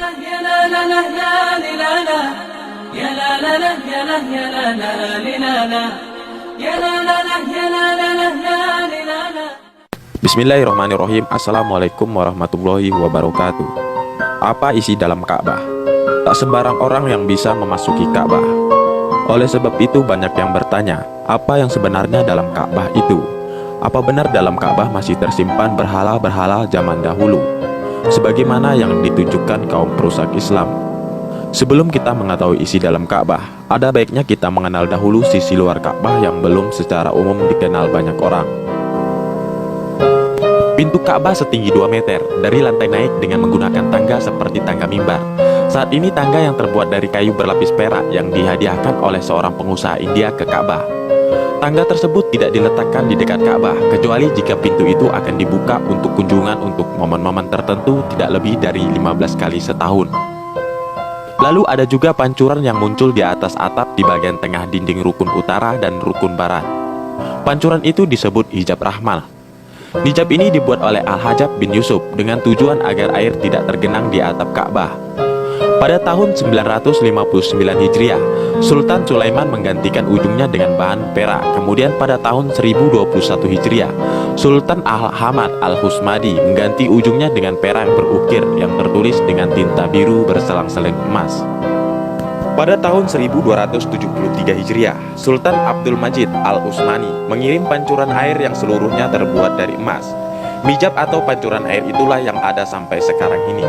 يا لا لا لا لا لا لا يا لا لا لا يا لا يا لا لا لا لا يا لا لا لا يا لا لا لا لا لا. Bismillahirrahmanirrahim. Assalamualaikum warahmatullahi wabarakatuh. Apa isi dalam Ka'bah? Tak sembarang orang yang bisa memasuki Ka'bah. Oleh sebab itu banyak yang bertanya, apa yang sebenarnya dalam Ka'bah itu? Apa benar dalam Ka'bah masih tersimpan berhala-berhala zaman dahulu, sebagaimana yang ditujukan kaum perusak Islam? Sebelum kita mengetahui isi dalam Ka'bah, ada baiknya kita mengenal dahulu sisi luar Ka'bah yang belum secara umum dikenal banyak orang. Pintu Ka'bah setinggi 2 meter dari lantai naik dengan menggunakan tangga seperti tangga mimbar. Saat ini tangga yang terbuat dari kayu berlapis perak yang dihadiahkan oleh seorang pengusaha India ke Ka'bah. Tangga tersebut tidak diletakkan di dekat Ka'bah, kecuali jika pintu itu akan dibuka untuk kunjungan untuk momen-momen tertentu tidak lebih dari 15 kali setahun. Lalu ada juga pancuran yang muncul di atas atap di bagian tengah dinding rukun utara dan rukun barat. Pancuran itu disebut hijab rahmal. Hijab ini dibuat oleh Al-Hajjaj bin Yusuf dengan tujuan agar air tidak tergenang di atap Ka'bah. Pada tahun 959 Hijriah, Sultan Sulaiman menggantikan ujungnya dengan bahan perak. Kemudian pada tahun 1021 Hijriah, Sultan Al-Hamad Al-Husmadi mengganti ujungnya dengan perak berukir yang tertulis dengan tinta biru berselang-seling emas. Pada tahun 1273 Hijriah, Sultan Abdul Majid Al-Utsmani mengirim pancuran air yang seluruhnya terbuat dari emas. Mijab atau pancuran air itulah yang ada sampai sekarang ini.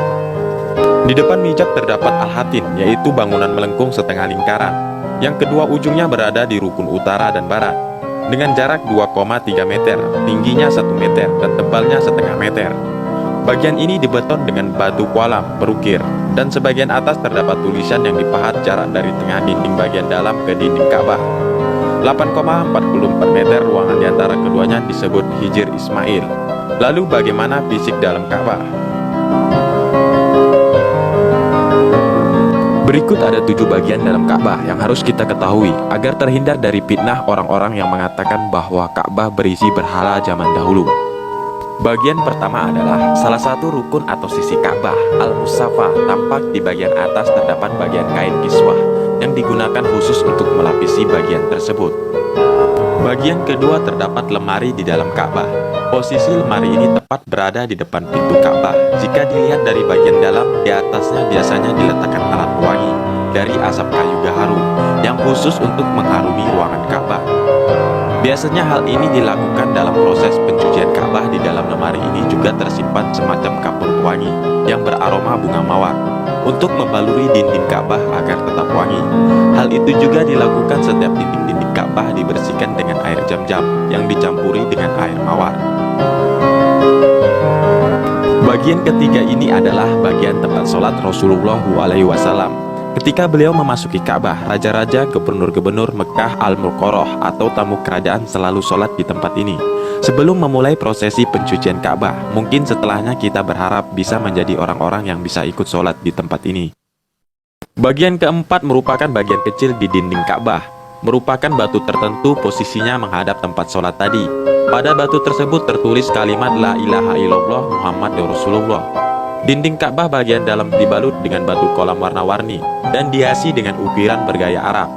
Di depan mijab terdapat Al-Hatin, yaitu bangunan melengkung setengah lingkaran, yang kedua ujungnya berada di rukun utara dan barat, dengan jarak 2,3 meter, tingginya 1 meter, dan tebalnya setengah meter. Bagian ini dibeton dengan batu kualam berukir, dan sebagian atas terdapat tulisan yang dipahat jarak dari tengah dinding bagian dalam ke dinding Ka'bah. 8,44 meter ruangan di antara keduanya disebut Hijr Ismail. Lalu bagaimana fisik dalam Ka'bah? Berikut ada 7 bagian dalam Ka'bah yang harus kita ketahui agar terhindar dari fitnah orang-orang yang mengatakan bahwa Ka'bah berisi berhala zaman dahulu. Bagian pertama adalah salah satu rukun atau sisi Ka'bah, Al-Musafa. Tampak di bagian atas terdapat bagian kain kiswah yang digunakan khusus untuk melapisi bagian tersebut. Bagian kedua terdapat lemari di dalam Ka'bah. Posisi lemari ini tepat berada di depan pintu Ka'bah. Jika dilihat dari bagian dalam, di atasnya biasanya diletakkan alat wangi dari asap kayu gaharu yang khusus untuk mengharumi ruangan Ka'bah. Biasanya hal ini dilakukan dalam proses pencucian Ka'bah. Di dalam lemari ini juga tersimpan semacam kapur wangi yang beraroma bunga mawar untuk membaluri dinding Ka'bah agar tetap wangi. Hal itu juga dilakukan setiap dinding-dinding Ka'bah dibersihkan dengan air jam-jam yang dicampuri dengan air mawar. Bagian ketiga ini adalah bagian tempat sholat Rasulullah SAW. Ketika beliau memasuki Ka'bah, raja-raja, gubernur-gubernur Mekah Al-Mukarrah atau tamu kerajaan selalu sholat di tempat ini. Sebelum memulai prosesi pencucian Ka'bah, mungkin setelahnya kita berharap bisa menjadi orang-orang yang bisa ikut sholat di tempat ini. Bagian keempat merupakan bagian kecil di dinding Ka'bah. Merupakan batu tertentu posisinya menghadap tempat sholat tadi. Pada batu tersebut tertulis kalimat La ilaha illallah Muhammad Rasulullah. Dinding Ka'bah bagian dalam dibalut dengan batu kolam warna-warni dan dihiasi dengan ukiran bergaya Arab.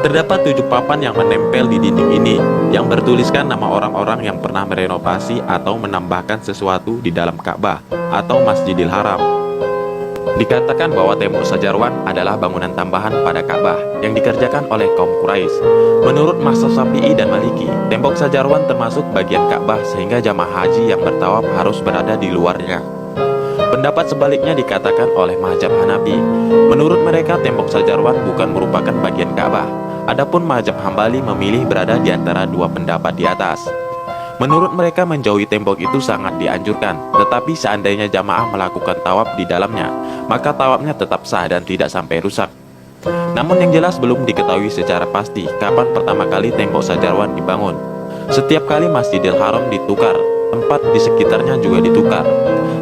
Terdapat 7 papan yang menempel di dinding ini yang bertuliskan nama orang-orang yang pernah merenovasi atau menambahkan sesuatu di dalam Ka'bah atau Masjidil Haram. Dikatakan bahwa tembok Sajarwan adalah bangunan tambahan pada Ka'bah yang dikerjakan oleh kaum Quraisy. Menurut mazhab Syafi'i dan Maliki, tembok Sajarwan termasuk bagian Ka'bah sehingga jamaah haji yang bertawaf harus berada di luarnya. Pendapat sebaliknya dikatakan oleh mazhab Hanafi. Menurut mereka tembok Sajarwan bukan merupakan bagian Ka'bah. Adapun mazhab Hambali memilih berada di antara 2 pendapat di atas. Menurut mereka menjauhi tembok itu sangat dianjurkan, tetapi seandainya jamaah melakukan tawaf di dalamnya, maka tawafnya tetap sah dan tidak sampai rusak. Namun yang jelas belum diketahui secara pasti kapan pertama kali tembok Sajarwan dibangun. Setiap kali Masjidil Haram ditukar, tempat di sekitarnya juga ditukar.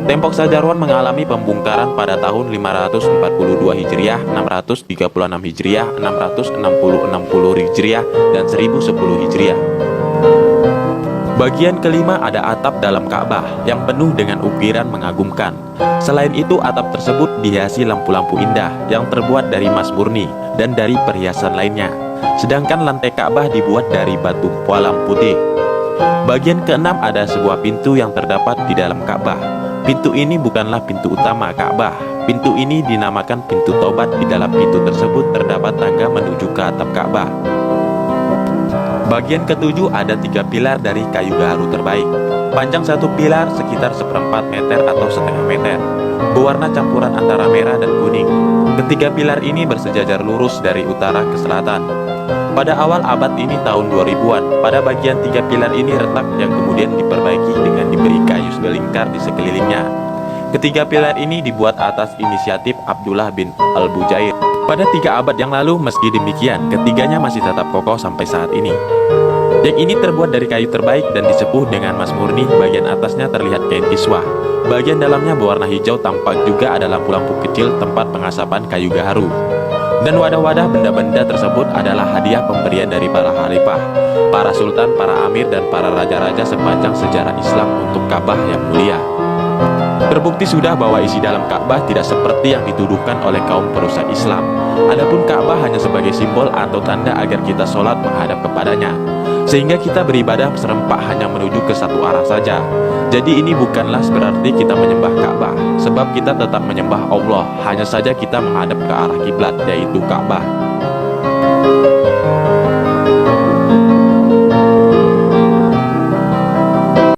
Tembok Sajarwan mengalami pembongkaran pada tahun 542 Hijriah, 636 Hijriah, 660 Hijriah, dan 1010 Hijriah. Bagian kelima ada atap dalam Ka'bah yang penuh dengan ukiran mengagumkan. Selain itu, atap tersebut dihiasi lampu-lampu indah yang terbuat dari emas murni dan dari perhiasan lainnya. Sedangkan lantai Ka'bah dibuat dari batu pualam putih. Bagian keenam ada sebuah pintu yang terdapat di dalam Ka'bah. Pintu ini bukanlah pintu utama Ka'bah. Pintu ini dinamakan pintu Taubat. Di dalam pintu tersebut terdapat tangga menuju ke atap Ka'bah. Bagian ketujuh ada 3 pilar dari kayu gaharu terbaik. Panjang satu pilar sekitar 1/4 meter atau setengah meter, berwarna campuran antara merah dan kuning. Ketiga pilar ini bersejajar lurus dari utara ke selatan. Pada awal abad ini tahun 2000-an, pada bagian 3 pilar ini retak yang kemudian diperbaiki dengan diberi kayu selingkar di sekelilingnya. Ketiga pilar ini dibuat atas inisiatif Abdullah bin Al-Bujair pada 3 abad yang lalu. Meski demikian, ketiganya masih tetap kokoh sampai saat ini. Yang ini terbuat dari kayu terbaik dan disepuh dengan emas murni. Bagian atasnya terlihat kain kiswah. Bagian dalamnya berwarna hijau, tampak juga ada lampu-lampu kecil tempat pengasapan kayu gaharu. Dan wadah-wadah benda-benda tersebut adalah hadiah pemberian dari para khalifah, para sultan, para amir, dan para raja-raja sepanjang sejarah Islam untuk Ka'bah yang mulia. Terbukti sudah bahwa isi dalam Ka'bah tidak seperti yang dituduhkan oleh kaum perusak Islam. Adapun Ka'bah hanya sebagai simbol atau tanda agar kita sholat menghadap kepadanya, sehingga kita beribadah serempak hanya menuju ke satu arah saja. Jadi ini bukanlah berarti kita menyembah Ka'bah, sebab kita tetap menyembah Allah, hanya saja kita menghadap ke arah kiblat, yaitu Ka'bah.